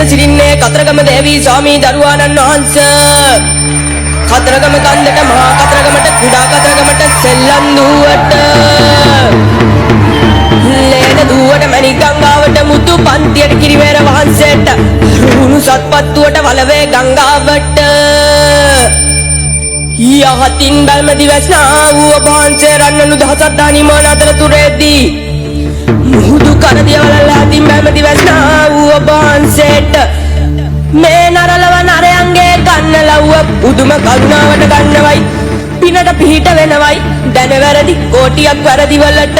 වැඩ සිටින්නේ කතරගම දේවී ස්වාමී දරුවාණන් වහන්සේ. කතරගම කන්දට මහා කතරගමට කුඩා කතරගමට සෙල්ලම් දුවට ලේන දුවට මණික් ගංගාවට මුතු පන්තියට කිරිවේර වහන්සේට රුණු සත්පත්තුවට වලවේ ගංගාවට යහතින් බල්ම දිවස්නා වූ වහන්සේ රන්නනු දහසක් දානිමාන අතරතුරේදී මුහුදු කරදියවල යහතින් බල්ම දිවස්නා වූ වහන්සේට මේ නරලව නරයන්ගේ ගන්න ලව්ව පුදුම කරුණාවට ගන්නවයි පිනට පිහිට වෙනවයි දැන වැරදි කෝටියක් වැරදි වලට